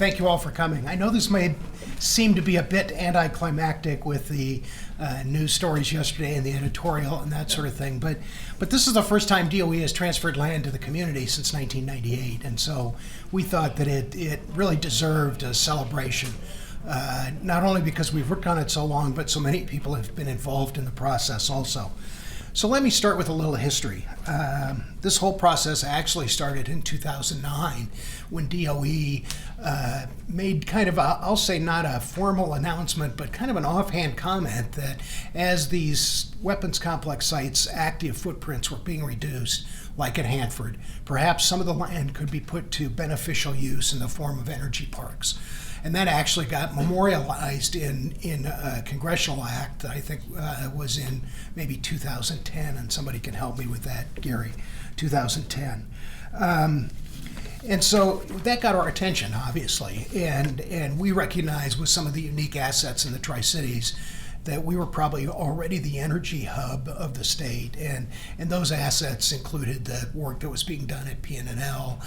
thank you all for coming. I know this may seem to be a bit anticlimactic with the news stories yesterday and the editorial and that sort of thing, but this is the first time DOE has transferred land to the community since 1998, and so we thought that it really deserved a celebration, not only because we've worked on it so long, but so many people have been involved in the process also. So let me start with a little history. This whole process actually started in 2009 when DOE made kind of I'll say not a formal announcement, but kind of an offhand comment that as these weapons complex sites' active footprints were being reduced, like at Hanford, perhaps some of the land could be put to beneficial use in the form of energy parks. And that actually got memorialized in a congressional act that I think was in maybe 2010, and somebody can help me with that, Gary, 2010. And so that got our attention, obviously, and we recognized with some of the unique assets in the Tri-Cities that we were probably already the energy hub of the state, and those assets included the work that was being done at PNNL,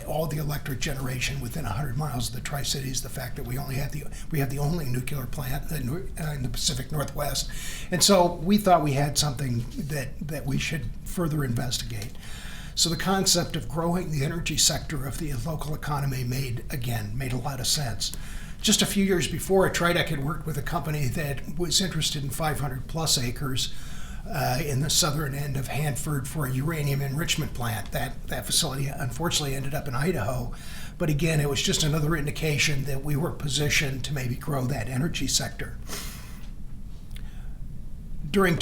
all the electric generation within 100 miles of the Tri-Cities, the fact that we have the only nuclear plant in the Pacific Northwest, and so we thought we had something that we should further investigate. So the concept of growing the energy sector of the local economy made a lot of sense. Just a few years before, TRIDEC had worked with a company that was interested in 500 plus acres in the southern end of Hanford for a uranium enrichment plant. That facility unfortunately ended up in Idaho. But again, it was just another indication that we were positioned to maybe grow that energy sector. The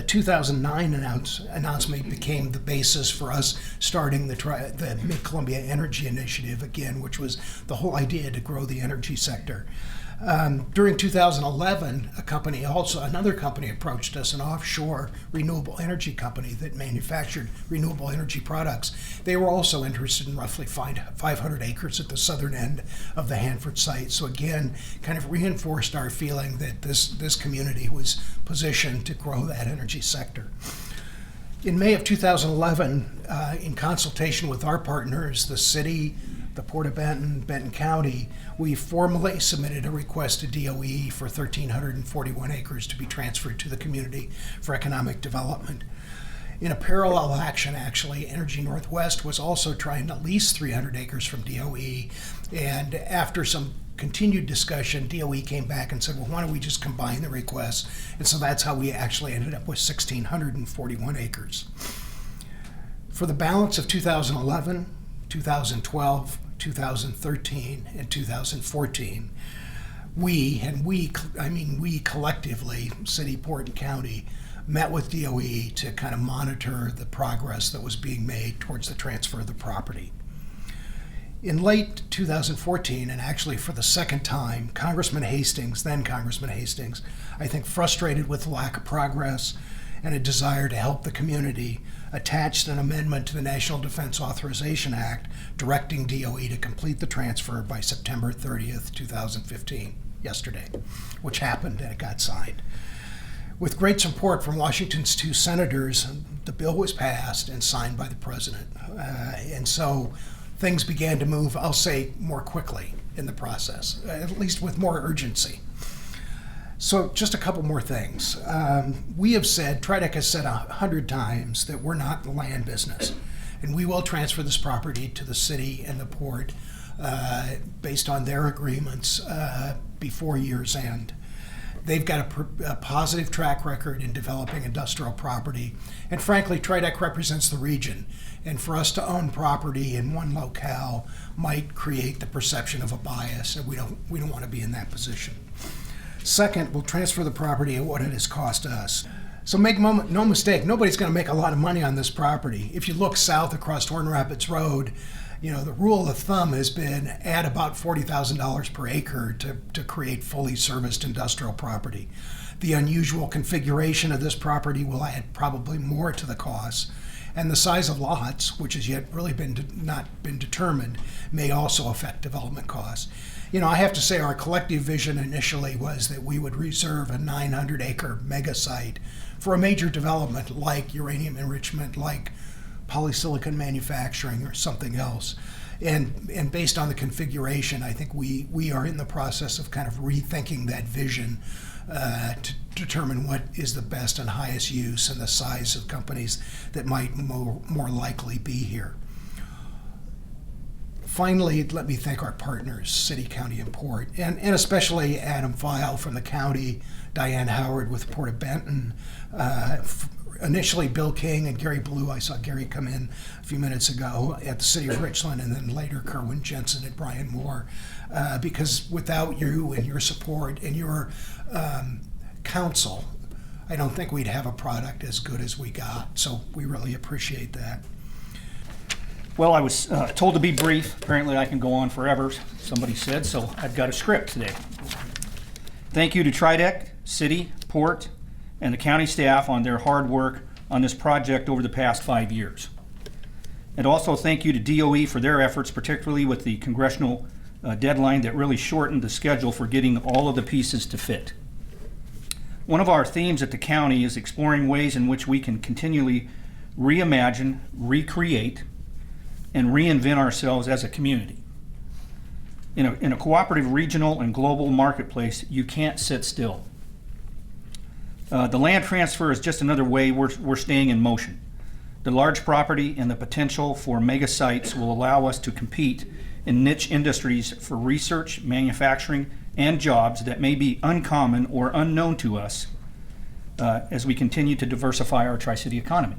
2009 announcement became the basis for us starting the Mid-Columbia Energy Initiative again, which was the whole idea to grow the energy sector. During 2011, another company approached us, an offshore renewable energy company that manufactured renewable energy products. They were also interested in roughly 500 acres at the southern end of the Hanford site. So again, kind of reinforced our feeling that this community was positioned to grow that energy sector. In May of 2011, in consultation with our partners, the city, the Port of Benton County, we formally submitted a request to DOE for 1,341 acres to be transferred to the community for economic development. In a parallel action, actually, Energy Northwest was also trying to lease 300 acres from DOE, and after some continued discussion, DOE came back and said, well, why don't we just combine the requests? And so that's how we actually ended up with 1,641 acres. For the balance of 2011, 2012, 2013, and 2014, we collectively, city, port, and county, met with DOE to kind of monitor the progress that was being made towards the transfer of the property. In late 2014, and actually for the second time, then Congressman Hastings, I think frustrated with the lack of progress and a desire to help the community, attached an amendment to the National Defense Authorization Act directing DOE to complete the transfer by September 30th, 2015, yesterday, which happened and it got signed. With great support from Washington's 2 senators, the bill was passed and signed by the president. And so things began to move, I'll say, more quickly in the process, at least with more urgency. So just a couple more things. TRIDEC has said 100 times that we're not in the land business, and we will transfer this property to the city and the port based on their agreements before year's end. They've got a positive track record in developing industrial property, and frankly, TRIDEC represents the region, and for us to own property in one locale might create the perception of a bias, and we don't want to be in that position. Second, we'll transfer the property at what it has cost us. So make no mistake, nobody's going to make a lot of money on this property. If you look south across Horn Rapids Road, the rule of thumb has been add about $40,000 per acre to create fully serviced industrial property. The unusual configuration of this property will add probably more to the cost, and the size of lots, which has yet really not been determined, may also affect development costs. I have to say our collective vision initially was that we would reserve a 900-acre mega site for a major development like uranium enrichment, like polysilicon manufacturing or something else. And based on the configuration, I think we are in the process of kind of rethinking that vision to determine what is the best and highest use and the size of companies that might more likely be here. Finally, let me thank our partners, City, County, and Port, and especially Adam File from the county, Diane Howard with Port of Benton, initially Bill King and Gary Blue. I saw Gary come in a few minutes ago at the City of Richland, and then later Kerwin Jensen and Brian Moore, because without you and your support and your counsel, I don't think we'd have a product as good as we got. So we really appreciate that. Well, I was told to be brief. Apparently I can go on forever, somebody said, so I've got a script today. Thank you to TRIDEC, City, Port, and the county staff on their hard work on this project over the past 5 years. And also thank you to DOE for their efforts, particularly with the congressional deadline that really shortened the schedule for getting all of the pieces to fit. One of our themes at the county is exploring ways in which we can continually reimagine, recreate, and reinvent ourselves as a community. In a cooperative regional and global marketplace, you can't sit still. The land transfer is just another way we're staying in motion. The large property and the potential for mega sites will allow us to compete in niche industries for research, manufacturing, and jobs that may be uncommon or unknown to us as we continue to diversify our Tri-City economy.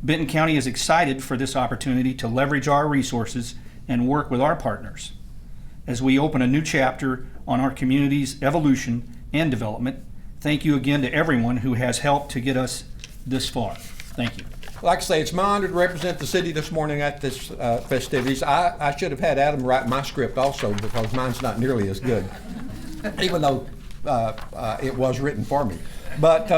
Benton County is excited for this opportunity to leverage our resources and work with our partners as we open a new chapter on our community's evolution and development. Thank you again to everyone who has helped to get us this far. Thank you. Like I say, it's my honor to represent the city this morning at this festivities. I should have had Adam write my script also, because mine's not nearly as good, even though it was written for me. But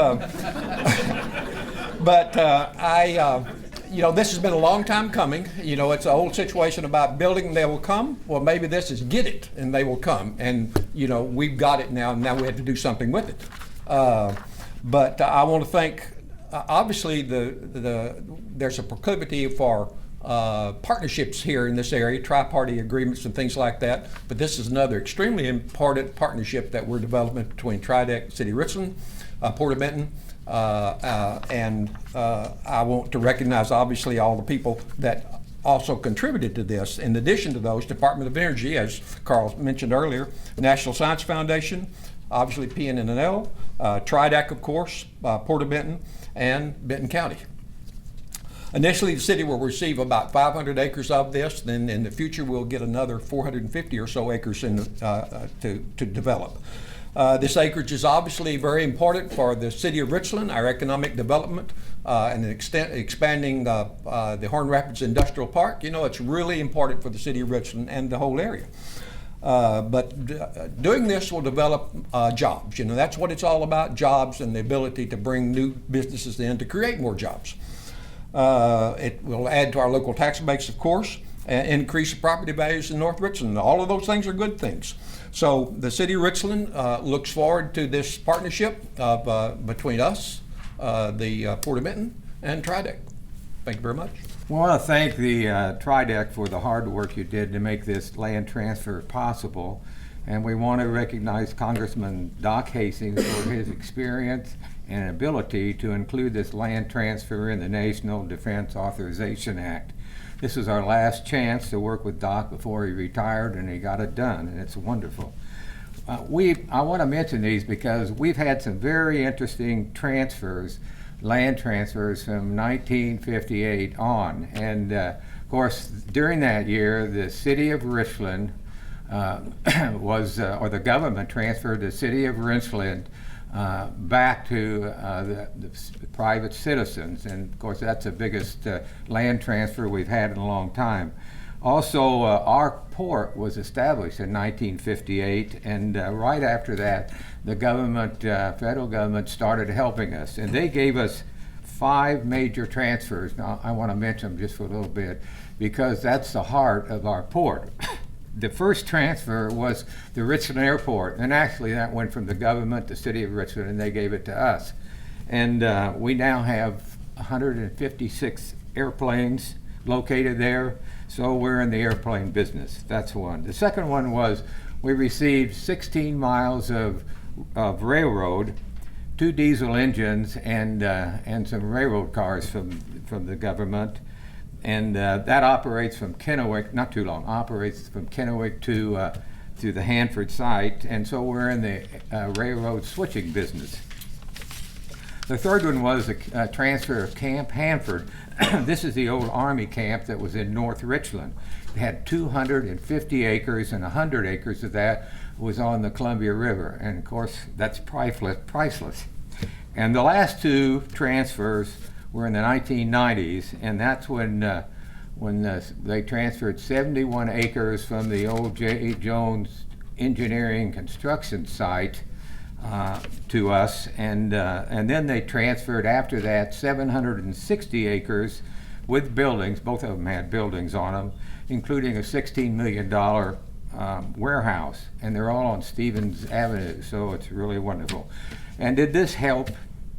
you know, this has been a long time coming. You know, it's an old situation about building and they will come. Well, maybe this is get it and they will come. And, you know, we've got it now, and now we have to do something with it. But I want to thank, obviously, there's a proclivity for partnerships here in this area, tri-party agreements and things like that. But this is another extremely important partnership that we're developing between TRIDEC, City of Richland, Port of Benton, and I want to recognize, obviously, all the people that also contributed to this. In addition to those, Department of Energy, as Carl mentioned earlier, National Science Foundation, obviously PNNL, TRIDEC, of course, Port of Benton, and Benton County. Initially, the city will receive about 500 acres of this. Then in the future, we'll get another 450 or so acres to develop. This acreage is obviously very important for the city of Richland, our economic development, and expanding the Horn Rapids Industrial Park. You know, it's really important for the city of Richland and the whole area. But doing this will develop jobs. You know, that's what it's all about, jobs and the ability to bring new businesses in to create more jobs. It will add to our local tax base, of course, and increase the property values in North Richland. All of those things are good things. So the city of Richland looks forward to this partnership between us, the Port of Benton, and TRIDEC. Thank you very much. We want to thank the TRIDEC for the hard work you did to make this land transfer possible. And we want to recognize Congressman Doc Hastings for his experience and ability to include this land transfer in the National Defense Authorization Act. This is our last chance to work with Doc before he retired, and he got it done, and it's wonderful. I want to mention these because we've had some very interesting transfers, land transfers from 1958 on. And of course, during that year, the city of Richland or the government transferred the city of Richland back to the private citizens, and of course that's the biggest land transfer we've had in a long time. Also, our port was established in 1958, and right after that, the government, federal government, started helping us, and they gave us 5 major transfers. Now, I want to mention them just for a little bit, because that's the heart of our port. The first transfer was the Richland Airport, and actually that went from the government, the city of Richland, and they gave it to us. And we now have 156 airplanes. located there. So we're in the airplane business. That's one. The second one was we received 16 miles of railroad, 2 diesel engines, and some railroad cars from the government. And that operates from Kennewick, not too long, operates from Kennewick to the Hanford site. And so we're in the railroad switching business. The third one was a transfer of Camp Hanford. This is the old Army camp that was in North Richland. It had 250 acres, and 100 acres of that was on the Columbia River. And of course, that's priceless. And the last 2 transfers were in the 1990s, and that's when they transferred 71 acres from the old J.E. Jones engineering construction site to us, and then they transferred after that 760 acres with buildings. Both of them had buildings on them, including a $16 million warehouse, and they're all on Stevens Avenue, so it's really wonderful. And did this help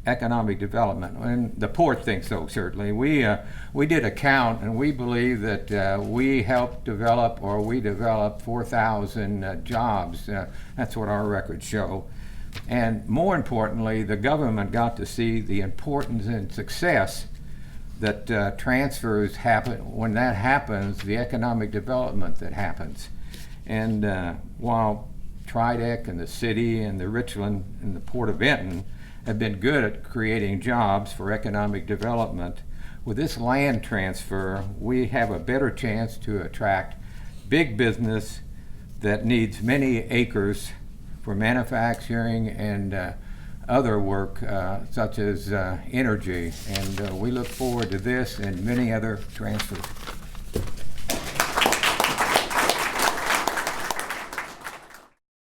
economic development? And the port thinks so, certainly. We did a count, and we believe that we helped develop, or we developed 4,000 jobs. That's what our records show. And more importantly, the government got to see the importance and success that transfers happen. When that happens, the economic development that happens. And while TRIDEC and the city and the Richland and the Port of Benton have been good at creating jobs for economic development, with this land transfer, we have a better chance to attract big business that needs many acres for manufacturing and other work such as energy. And we look forward to this and many other transfers.